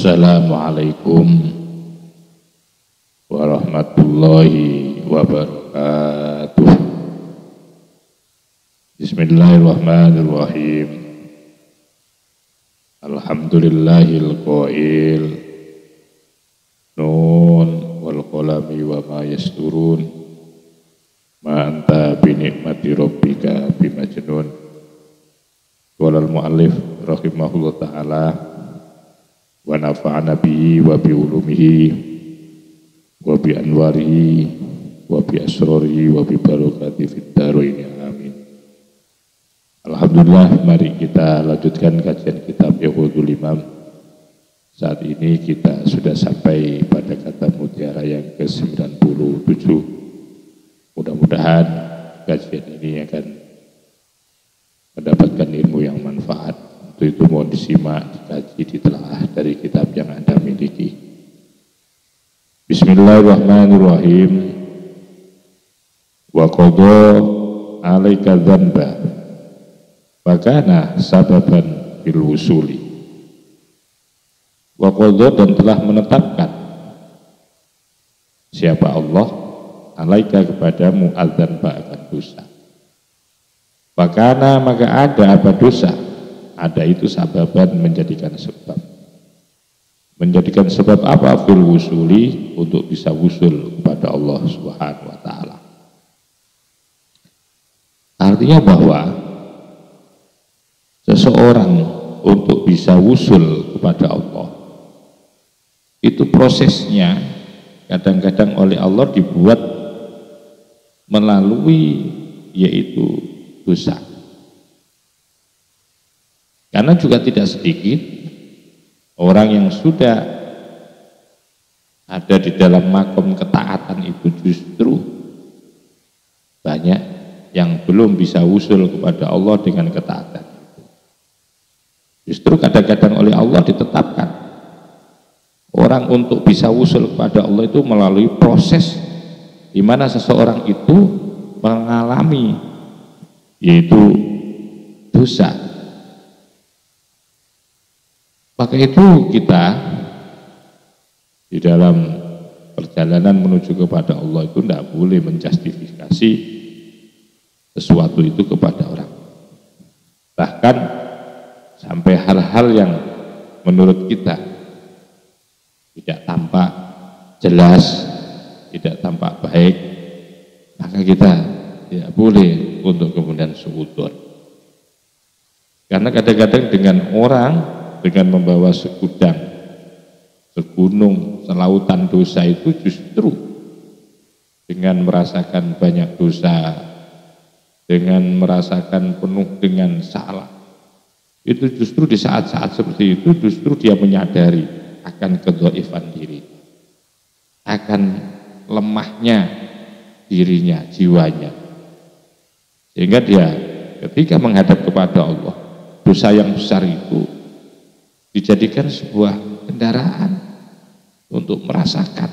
Assalamualaikum warahmatullahi wabarakatuh. Bismillahirrahmanirrahim. Alhamdulillahil qail nun wal qalami wa ma yasturun ma anta bi ni'mati rabbika bimajnun. Qala al-muallif rahimahullah ta'ala wa nafa'ana bihi wa bi ulumihi wa bi anwarihi wa bi asrarihi wa bi barakati fid dharain amin. Alhamdulillah, mari kita lanjutkan kajian kitab Iqdul Imam. Saat ini kita sudah sampai pada kata mutiara yang ke-97. Mudah-mudahan kajian ini akan mendapatkan ilmu yang manfaat. Untuk itu mohon disimak, dikaji, ditelaah dari kitab yang Anda miliki. Bismillahirrahmanirrahim. Wa qadha 'alaika dzanba wa kana sababan fil wusuli. Wa qadha, dan telah menetapkan siapa Allah 'alaika kepadamu adzanba akan dosa. Wa kana, maka ada apa dosa? Ada itu sababan, menjadikan sebab. Menjadikan sebab apa? Fil wusuli, untuk bisa wusul kepada Allah Subhanahu wa ta'ala. Artinya bahwa seseorang untuk bisa wusul kepada Allah, itu prosesnya kadang-kadang oleh Allah dibuat melalui yaitu dosa. Karena juga tidak sedikit orang yang sudah ada di dalam makom ketaatan itu justru banyak yang belum bisa wusul kepada Allah dengan ketaatan. Justru kadang-kadang oleh Allah ditetapkan orang untuk bisa wusul kepada Allah itu melalui proses di mana seseorang itu mengalami yaitu dosa. Maka itu kita di dalam perjalanan menuju kepada Allah itu tidak boleh menjustifikasi sesuatu itu kepada orang. Bahkan sampai hal-hal yang menurut kita tidak tampak jelas, tidak tampak baik, maka kita tidak boleh untuk kemudian suudzon. Karena kadang-kadang dengan orang dengan membawa segudang, segunung, selautan dosa itu justru dengan merasakan banyak dosa, dengan merasakan penuh dengan salah, itu justru di saat-saat seperti itu justru dia menyadari akan kedhaifan diri, akan lemahnya dirinya, jiwanya, sehingga dia ketika menghadap kepada Allah, dosa yang besar itu dijadikan sebuah kendaraan untuk merasakan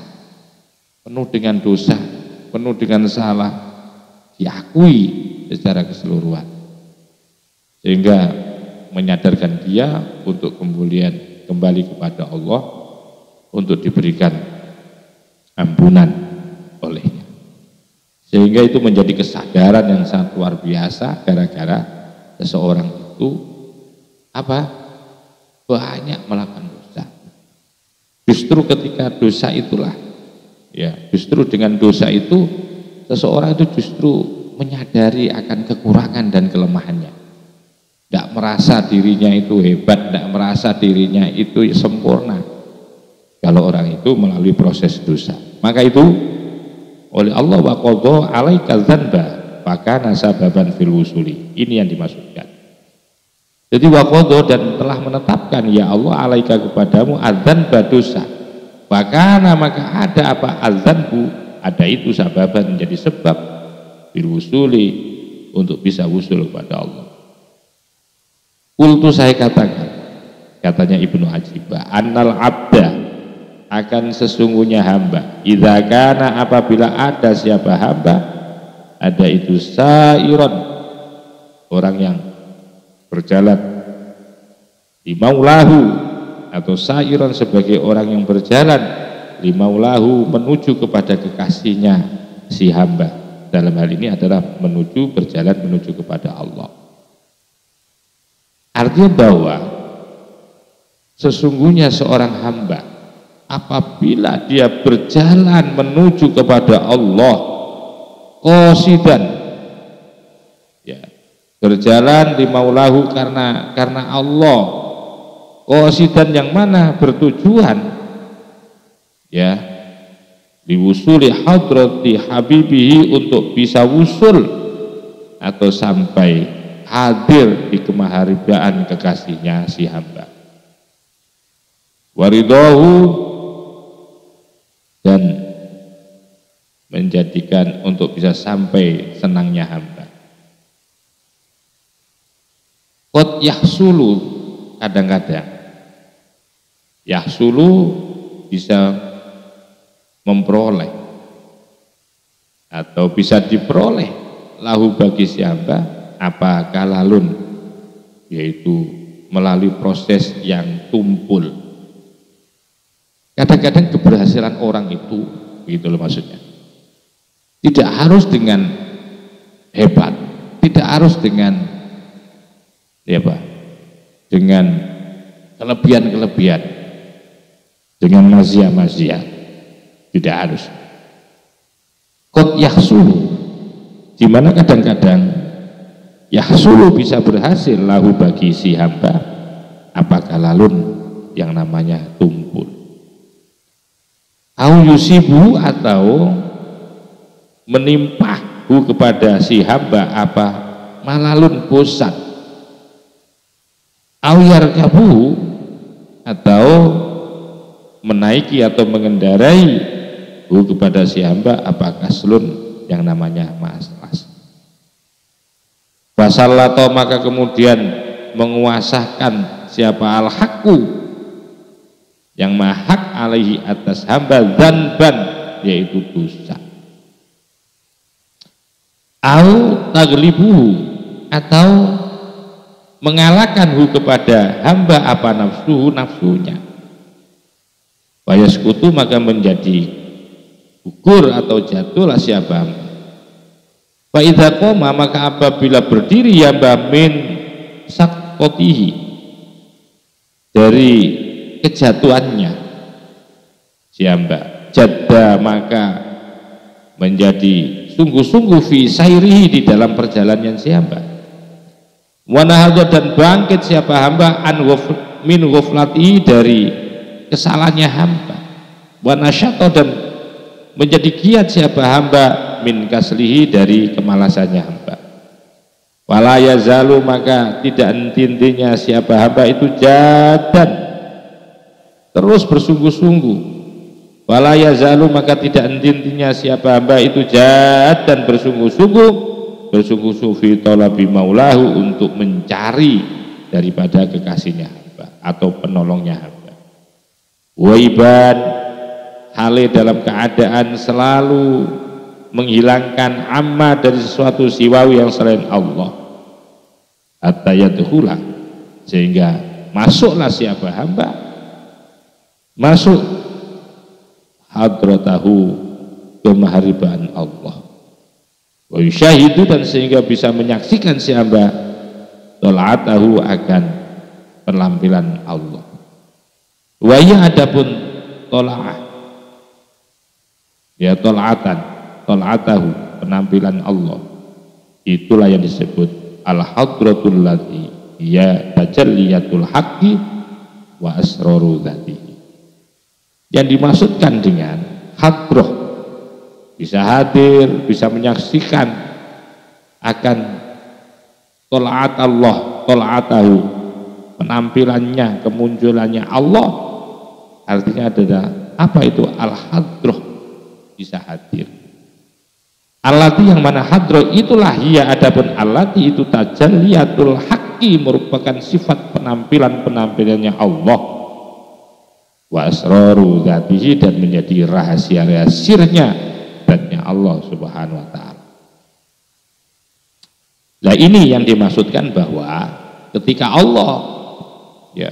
penuh dengan dosa, penuh dengan salah, diakui secara keseluruhan, sehingga menyadarkan dia untuk kemudian kembali kepada Allah untuk diberikan ampunan olehnya, sehingga itu menjadi kesadaran yang sangat luar biasa gara-gara seseorang itu apa? Banyak melakukan dosa. Justru ketika dosa itulah, ya, justru dengan dosa itu seseorang itu justru menyadari akan kekurangan dan kelemahannya. Tidak merasa dirinya itu hebat, tidak merasa dirinya itu sempurna. Kalau orang itu melalui proses dosa, maka itu oleh Allah wa qadha 'alaika dzanba fa kana sababan fil wusuli. Ini yang dimaksudkan. Jadi waqadha, dan telah menetapkan ya Allah 'alaika kepadamu adzanba dosa. Bahkan maka ada apa? Adzanbu, ada itu sababan, menjadi sebab bil wusuli, untuk bisa wusul kepada Allah. Qultu, saya katakan, katanya Ibnu Ajibah, annal abda, akan sesungguhnya hamba, idza kana, apabila ada siapa hamba, ada itu sairon, orang yang berjalan di maulahu, atau sairan sebagai orang yang berjalan limaulahu menuju kepada kekasihnya si hamba. Dalam hal ini adalah berjalan menuju kepada Allah. Artinya bahwa sesungguhnya seorang hamba apabila dia berjalan menuju kepada Allah qasidan, ya, berjalan limaulahu karena Allah, qasidan yang mana bertujuan, ya, diwusuli hadrati habibihi untuk bisa wusul atau sampai hadir di kemaharibaan kekasihnya si hamba, waridahu, dan menjadikan untuk bisa sampai senangnya hamba. Qad yahsulu, kadang-kadang yahsulu bisa memperoleh atau bisa diperoleh lahu bagi si hamba apa kalalun, yaitu melalui proses yang tumpul. Kadang-kadang keberhasilan orang itu, begitu loh maksudnya, tidak harus dengan hebat, tidak harus dengan dengan kelebihan-kelebihan, dengan mazia-mazia, tidak harus. Qad yahsulu, di mana kadang-kadang yahsulu bisa berhasil lahu bagi si hamba apa kalalun yang namanya tumpul. Au yusibu, atau menimpahu kepada si hamba apa malalun, bosan. Au yarkabu, atau menaiki atau mengendarai kepada si hamba apa kaslun yang namanya malas. Fasallato, maka kemudian menguasakan siapa al-haqqu yang mahak alaihi atas hamba dzanban, yaitu dosa. Au taglibuhu, atau mengalahkanhu kepada hamba apa nafsunya. Fayaskutu, maka menjadi gugur atau jatuhlah siapa hamba. Fa idza qoma, maka apabila berdiri hamba min saqotihi, dari kejatuhannya si hamba, jadda, maka menjadi sungguh-sungguh fi sairihi, di dalam perjalanan si hamba. Wa nahadha, dan bangkit siapa hamba min ghaflatihi, dari kesalahannya hamba. Wa nasyata, dan menjadi giat siapa hamba min kaslihi, dari kemalasannya hamba. Wala yazalu, maka tidak henti-hentinya siapa hamba itu jadan, terus bersungguh-sungguh. Wala yazalu, maka tidak henti-hentinya siapa hamba itu jadan, bersungguh-sungguh fi talabi maulahu, untuk mencari daripada kekasihnya hamba atau penolongnya hamba. Waiban, hale dalam keadaan selalu menghilangkan amma, dari sesuatu siwawi yang selain Allah, hatta yadkhula, sehingga masuklah siapa hamba, masuk hadratahu, kemaharibaan Allah, wa yusyahidu, dan sehingga bisa menyaksikan si hamba tola'atahu, akan penampilan Allah. Wa ya, adapun tola'ah, ya, tola'atahu, penampilan Allah, itulah yang disebut al-hadratul lati ya tajalliyatul haqqi wa asraru dzatihi. Yang dimaksudkan dengan hadroh, bisa hadir, bisa menyaksikan akan tola'at Allah, tola'atahu, penampilannya, kemunculannya Allah. Artinya adalah apa itu al-hadroh, bisa hadir. Allati, yang mana hadroh itulah hiya, adapun allati itu tajalliyatul haqqi, merupakan sifat penampilannya Allah, wa asraru dzatihi, dan menjadi rahasia-rahasianya zatnya Allah Subhanahu wa taala. Nah, ini yang dimaksudkan bahwa ketika Allah, ya,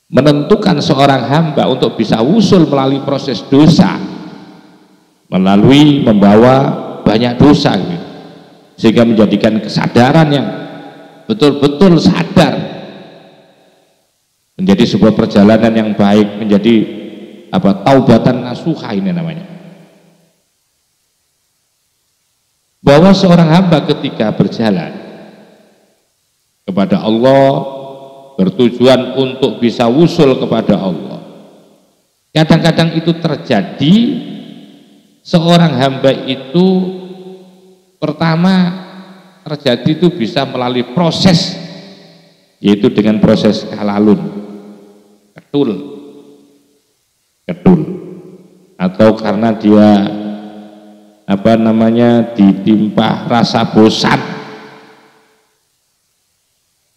menentukan seorang hamba untuk bisa usul melalui proses dosa, melalui membawa banyak dosa gitu. Sehingga menjadikan kesadaran yang betul-betul sadar, menjadi sebuah perjalanan yang baik, menjadi taubatan nasuha ini namanya. Bahwa seorang hamba ketika berjalan kepada Allah, bertujuan untuk bisa usul kepada Allah, kadang-kadang itu terjadi seorang hamba itu pertama terjadi itu bisa melalui proses, yaitu dengan proses kalalun, ketul, atau karena dia ditimpa rasa bosan,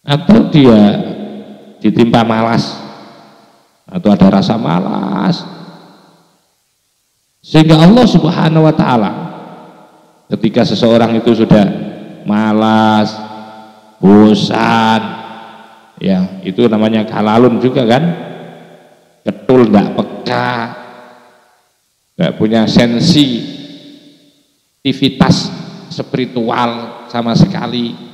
atau dia ditimpa malas, atau ada rasa malas, sehingga Allah Subhanahu wa Ta'ala ketika seseorang itu sudah malas, bosan, ya itu namanya kalalun juga kan, ketul, tidak peka, tidak punya sensitivitas spiritual sama sekali.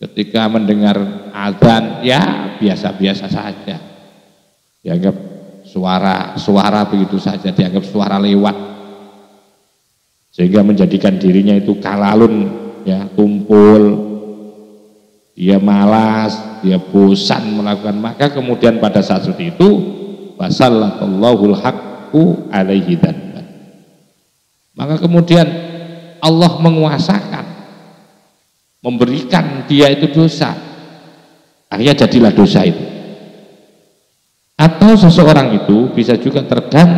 Ketika mendengar azan ya biasa-biasa saja, dianggap suara begitu saja, dianggap suara lewat, sehingga menjadikan dirinya itu kalalun, ya, tumpul, dia malas, dia bosan melakukan. Maka kemudian pada saat seperti itu wasallatullahul haqqu alaihi dzanban, maka kemudian Allah menguasakan, memberikan dia itu dosa, akhirnya jadilah dosa itu. Atau seseorang itu bisa juga tergang,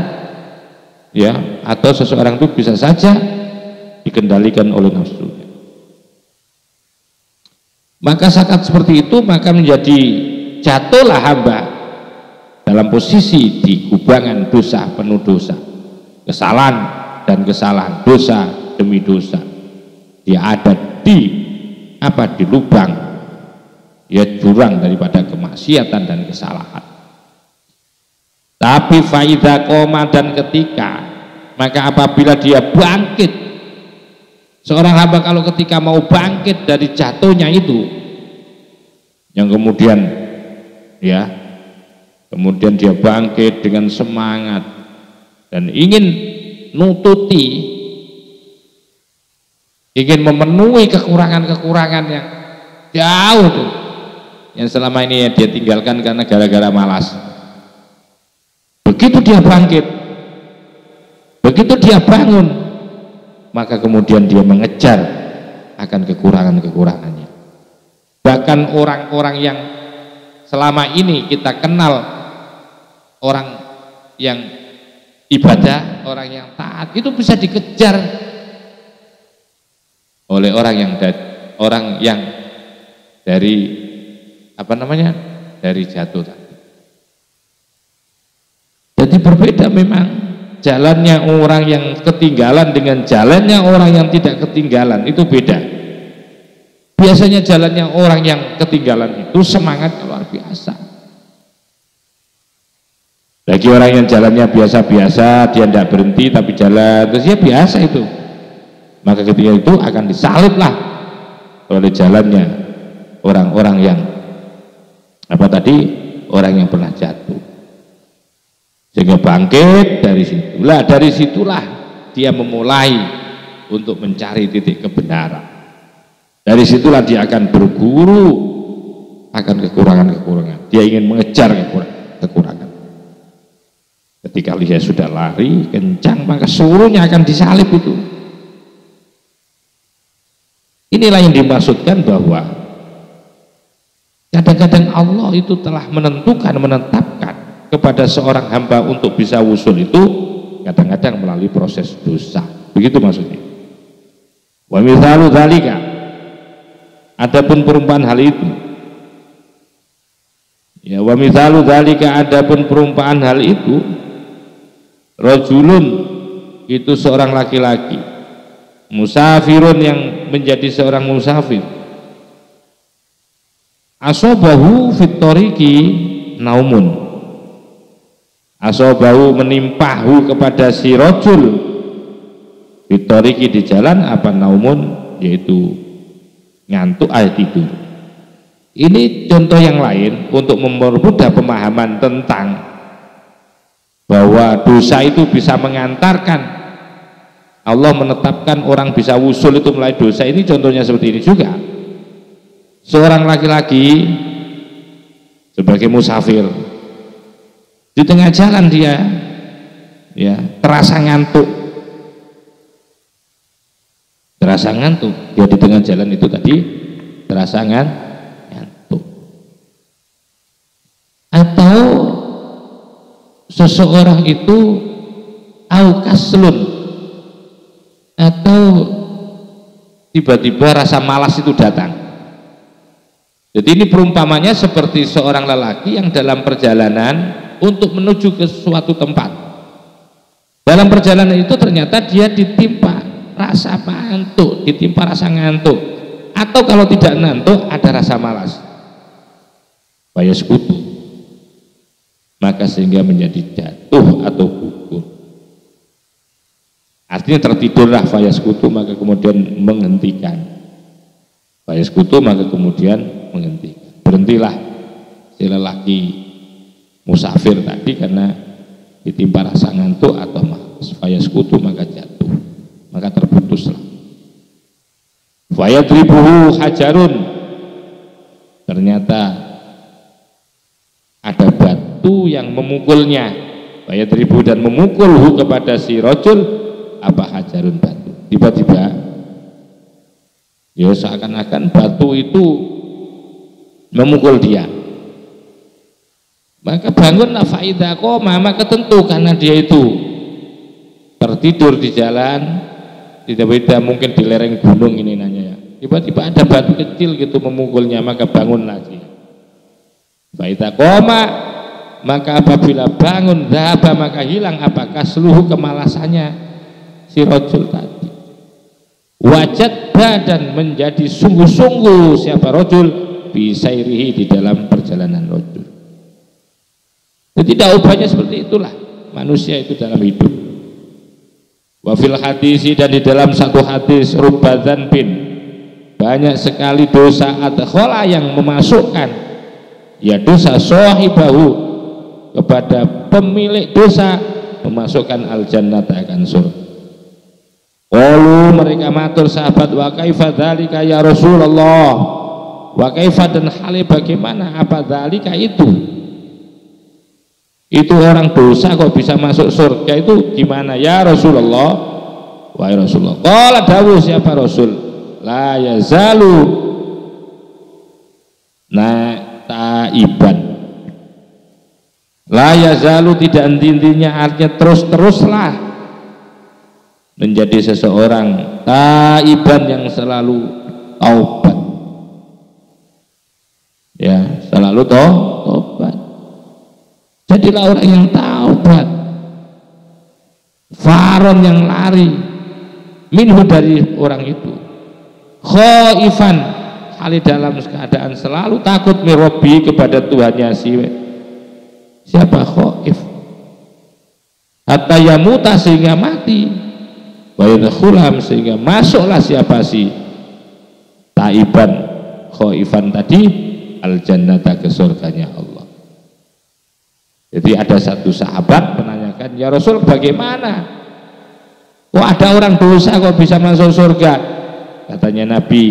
ya, atau seseorang itu bisa saja dikendalikan oleh nafsunya. Maka saat seperti itu maka menjadi jatuhlah hamba dalam posisi di kubangan dosa, penuh dosa, kesalahan dan kesalahan, dosa demi dosa. Dia ada di lubang, ya, jurang daripada kemaksiatan dan kesalahan. Tapi faida koma, dan ketika, maka apabila dia bangkit, seorang hamba kalau ketika mau bangkit dari jatuhnya itu, yang kemudian dia bangkit dengan semangat dan ingin nututi, ingin memenuhi kekurangan-kekurangan yang jauh tuh, yang selama ini dia tinggalkan karena gara-gara malas. Begitu dia bangkit, begitu dia bangun, maka kemudian dia mengejar akan kekurangan-kekurangannya. Bahkan orang-orang yang selama ini kita kenal, orang yang ibadah, orang yang taat, itu bisa dikejar oleh orang yang dari dari jatuh tadi. Jadi berbeda memang jalannya orang yang ketinggalan dengan jalannya orang yang tidak ketinggalan, itu beda. Biasanya jalannya orang yang ketinggalan itu semangatnya luar biasa. Bagi orang yang jalannya biasa-biasa, dia tidak berhenti tapi jalan terus, ya biasa itu, maka ketika itu akan disaliblah oleh jalannya orang-orang yang orang yang pernah jatuh, sehingga bangkit dari situlah dia memulai untuk mencari titik kebenaran. Dari situlah dia akan berguru akan kekurangan-kekurangan, dia ingin mengejar kekurangan. Ketika dia sudah lari kencang, maka seluruhnya akan disalib itu. Inilah yang dimaksudkan bahwa kadang-kadang Allah itu telah menetapkan kepada seorang hamba untuk bisa usul itu kadang-kadang melalui proses dosa. Begitu maksudnya. Wa mithalu dzalika, adapun perumpamaan hal itu, ya, wa mithalu dzalika, adapun perumpamaan hal itu, rajulun, itu seorang laki-laki, musafirun, yang menjadi seorang musafir, asobahu fit thoriqi, naumun, asobahu menimpahu kepada si rojul fitoriki di jalan apa naumun, yaitu ngantuk tidur. Ini contoh yang lain untuk mempermudah pemahaman tentang bahwa dosa itu bisa mengantarkan Allah menetapkan orang bisa wusul itu melalui dosa. Ini contohnya seperti ini juga. Seorang laki-laki sebagai musafir di tengah jalan dia terasa ngantuk. Dia di tengah jalan itu tadi terasa ngantuk. Atau seseorang itu aukaslun, atau tiba-tiba rasa malas itu datang. Jadi ini perumpamannya seperti seorang lelaki yang dalam perjalanan untuk menuju ke suatu tempat. Dalam perjalanan itu ternyata dia ditimpa rasa ngantuk, ditimpa rasa ngantuk, atau kalau tidak ngantuk ada rasa malas. Fayaskutu, maka sehingga menjadi jatuh atau gugur. Artinya tertidurlah fayaskutu, maka kemudian menghentikan. Fayaskutu, maka kemudian menghentikan. Berhentilah si lelaki musafir tadi karena ditimpa rasa ngantuk atau malas. Fayaskutu, maka jatuh, maka terputuslah. Fayadribuhu hajarun, ternyata ada batu yang memukulnya. Fayadribuhu, dan memukulhu kepada si rojul apa hajarun, batu. Tiba-tiba ya seakan-akan batu itu memukul dia, maka bangunlah faida koma, maka tentu karena dia itu tertidur di jalan, tidak mungkin di lereng gunung ini nanya ya, tiba-tiba ada batu kecil gitu memukulnya, maka bangunlah dia. Faida koma, maka apabila bangun dhaba, maka hilang apakah seluruh kemalasannya si rojul tadi. Wajad badan, menjadi sungguh-sungguh siapa rojul bisairihi, di dalam perjalanan rojul. Jadi jawabannya seperti itulah manusia itu dalam hidup. Wafil hadisi, dan di dalam satu hadis, rubbadzan bin, banyak sekali dosa adkhala yang memasukkan ya dosa sahibahu, kepada pemilik dosa, memasukkan al-jannata, akan surga. Qalu, mereka matur sahabat, wa kaifa dzalika ya Rasulullah, wa kaifa, dan hal bagaimana, apa dzalika itu orang dosa kok bisa masuk surga, itu gimana ya Rasulullah? Wahai Rasulullah, qala dawuh siapa Rasul, la yazalu taiban, la yazalu, tidak henti-hentinya, artinya terus-teruslah menjadi seseorang taiban, yang selalu taubat, ya selalu taubat. Jadilah orang yang taubat, faron, yang lari minhu, dari orang itu, khaifan, hal dalam keadaan selalu takut, mirobi, kepada Tuhannya. Siapa khaif? Hatta yamuta, sehingga mati. Wa yadkhulam, sehingga masuklah siapa si taiban khaifan tadi al jannata, ke surganya Allah. Jadi ada satu sahabat menanyakan, ya Rasul, bagaimana kok ada orang dosa kok bisa masuk surga? Katanya Nabi,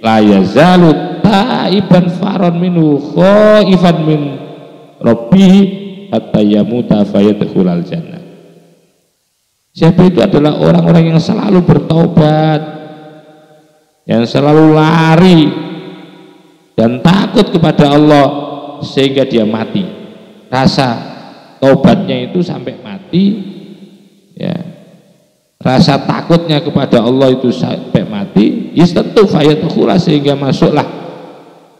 la yazalu taiban faron minhu khaifan min rabbihi hatta yamuta fayadkhulal jannah. Siapa itu? Adalah orang-orang yang selalu bertaubat, yang selalu lari dan takut kepada Allah sehingga dia mati. Rasa taubatnya itu sampai mati, ya, rasa takutnya kepada Allah itu sampai mati, tentu fayadkhula, sehingga masuklah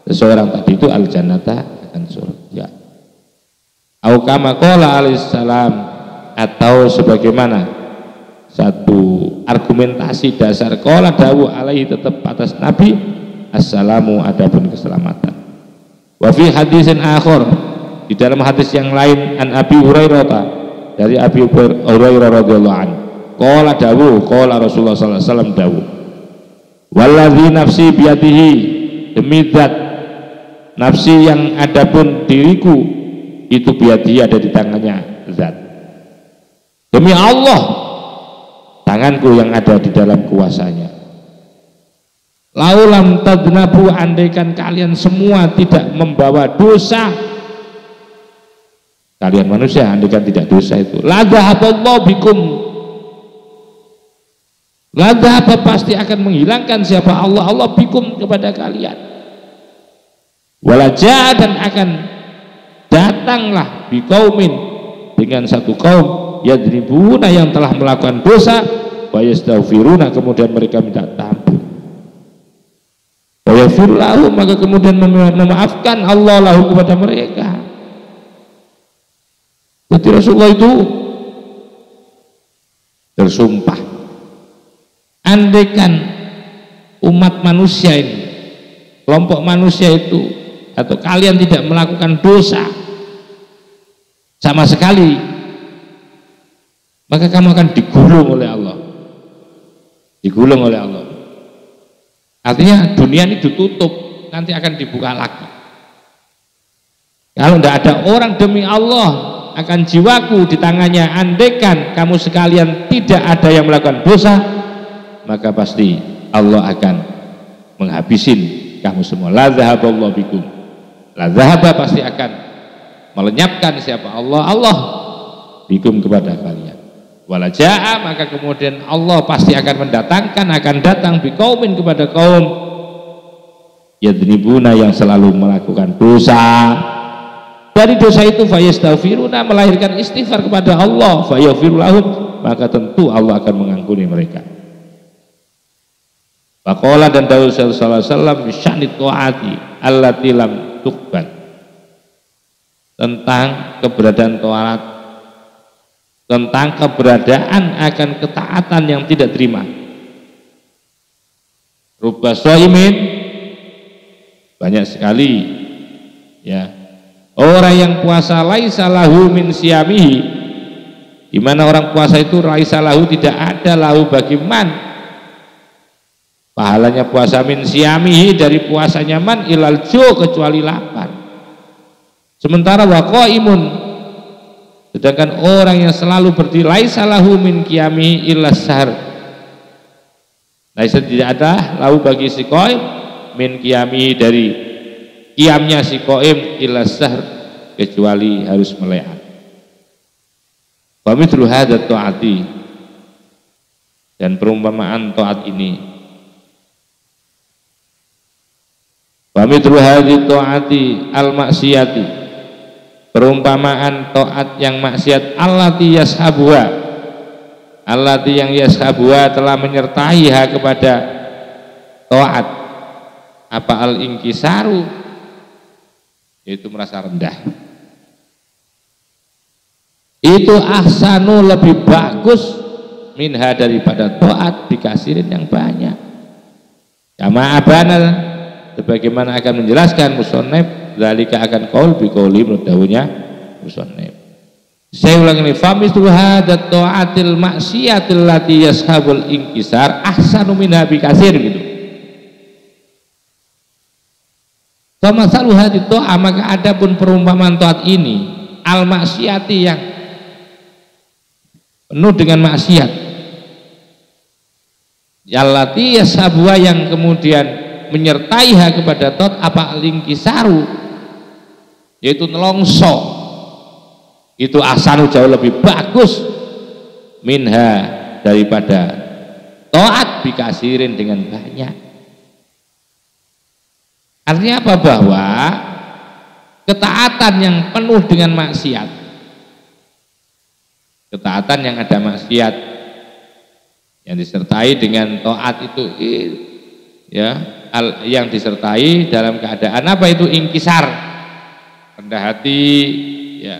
seseorang tadi itu al jannata, akan surga. Au kama qala alaihissalam, atau sebagaimana satu argumentasi dasar, qala dawu alaihi, tetap atas Nabi, assalamu, adapun keselamatan. Wa fi hadisin akhir, Di dalam hadis yang lain an Abi Hurairah, dari Abi Hurairah radhiyallahu anhu, qala dawu, qala Rasulullah sallallahu alaihi wasallam dawu, walladzi nafsi biyadihi, demi zat nafsi yang adapun diriku itu biyadihi, ada di tangannya zat, demi Allah tanganku yang ada di dalam kuasanya, laulam tadnabu, andaikan kalian semua tidak membawa dosa, kalian manusia andaikan tidak dosa itu, la dhahaballahu bikum, la dhahaba, pasti akan menghilangkan siapa Allah, Allah bikum, kepada kalian, walaja, dan akan datanglah biqaumin, dengan satu kaum, yadribuna, yang telah melakukan dosa, wa yastaghfiruna, kemudian mereka minta ampun, wa yaghfir lahum, maka kemudian memaafkan Allah lahu, kepada mereka. Jadi Rasulullah itu bersumpah, andaikan umat manusia ini, kelompok manusia itu, atau kalian tidak melakukan dosa sama sekali, maka kamu akan digulung oleh Allah, digulung oleh Allah. Artinya dunia ini ditutup, nanti akan dibuka lagi. Kalau tidak ada orang demi Allah, akan jiwaku di tangannya, andaikan kamu sekalian tidak ada yang melakukan dosa, maka pasti Allah akan menghabisin kamu semua. La dhahaballahu bikum, la dhahaba, pasti akan melenyapkan siapa Allah, Allah bikum, kepada kalian. Wala jaa, maka kemudian Allah pasti akan mendatangkan, akan datang biqaumin, kepada kaum, yadribuna, yang selalu melakukan dosa. Dari dosa itu fayastaghfiruna, melahirkan istighfar kepada Allah, fayaghfir lahum, maka tentu Allah akan mengampuni mereka. Faqala, dan Daud sallallahu alaihi wasallam bisya'ni ta'ati allati lam tuqbal, tentang keberadaan taat, tentang keberadaan akan ketaatan yang tidak terima. Rubba shaimin, banyak sekali ya orang yang puasa laisa lahu min siyamihi, di mana orang puasa itu laisa lahu, tidak ada lahu bagi man, pahalanya puasa, min siyamihi, dari puasanya man, ilal ju, kecuali lapar. Sementara wa qaimun, sedangkan orang yang selalu berdiri, laisa lahu min qiyamihi illa sahar, laisa, tidak ada lahu bagi si qaim, min qiyamihi, dari qiyamnya si qaim, illa sahar, kecuali harus melehat. Wa mithlu hadza ta'ati, dan perumpamaan taat ini, wa mithlu hadzi ta'ati al maksiyati, perumpamaan taat yang maksiat, allati yashabuha, allati yang yashabuha, telah menyertai kepada taat, apa al ingkisaru, yaitu merasa rendah. Itu ahsanu, lebih bagus, minha, daripada taat dikasirin yang banyak. Kama abana, sebagaimana akan menjelaskan musannif, zalika akan qaul bi qauli, menurut dawuhnya musannif. Saya ulang ini, famithlu hadat ta'atil maksiatil lati yashabul inkisar ahsanu minha bi kasir, gitu. Famasalu hadit ta'a, maka adapun perumpamaan taat ini, al maksiati, yang penuh dengan maksiat, yallati yashabuha, yang kemudian menyertai kepada taat, apa lingkisaru, yaitu nelongso, itu asanu, jauh lebih bagus, minha, daripada taat bikasirin, dengan banyak. Artinya apa? Bahwa ketaatan yang penuh dengan maksiat, ketaatan yang ada maksiat, yang disertai dengan taat itu, ya, yang disertai dalam keadaan apa itu? Ingkisar, rendah hati, ya,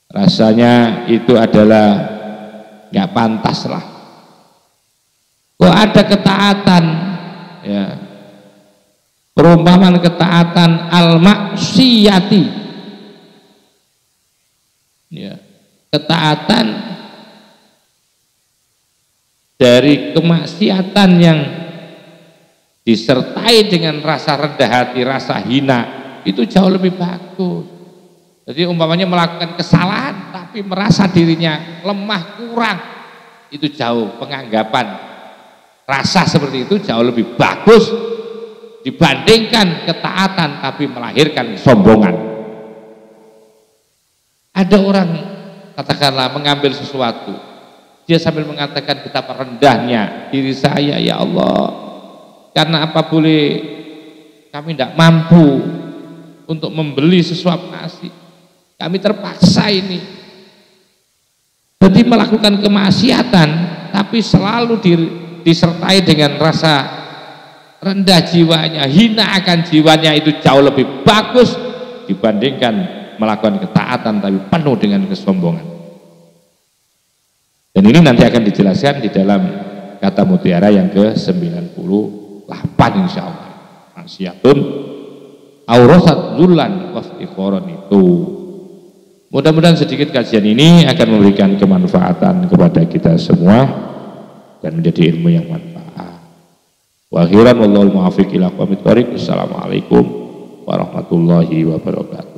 rasanya itu adalah nggak pantas lah. Kok ada ketaatan, ya, perumpamaan ketaatan al maksiyati, Ya. Ketaatan dari kemaksiatan yang disertai dengan rasa rendah hati, rasa hina, itu jauh lebih bagus. Jadi umpamanya melakukan kesalahan tapi merasa dirinya lemah, kurang, itu jauh penganggapan rasa seperti itu jauh lebih bagus dibandingkan ketaatan tapi melahirkan kesombongan. Ada orang katakanlah mengambil sesuatu, dia sambil mengatakan betapa rendahnya diri saya, ya Allah, karena apa boleh kami tidak mampu untuk membeli sesuap nasi, kami terpaksa ini. Jadi melakukan kemaksiatan tapi selalu disertai dengan rasa rendah jiwanya, hina akan jiwanya, itu jauh lebih bagus dibandingkan melakukan ketaatan tapi penuh dengan kesombongan. Dan ini nanti akan dijelaskan di dalam kata mutiara yang ke-98 insyaallah. Maksiatun aurasat zullan wastikhoron itu. Mudah-mudahan sedikit kajian ini akan memberikan kemanfaatan kepada kita semua dan menjadi ilmu yang manfaat. Wa akhiran wallahul muwaffiq ila aqwamit thoriq. Assalamualaikum warahmatullahi wabarakatuh.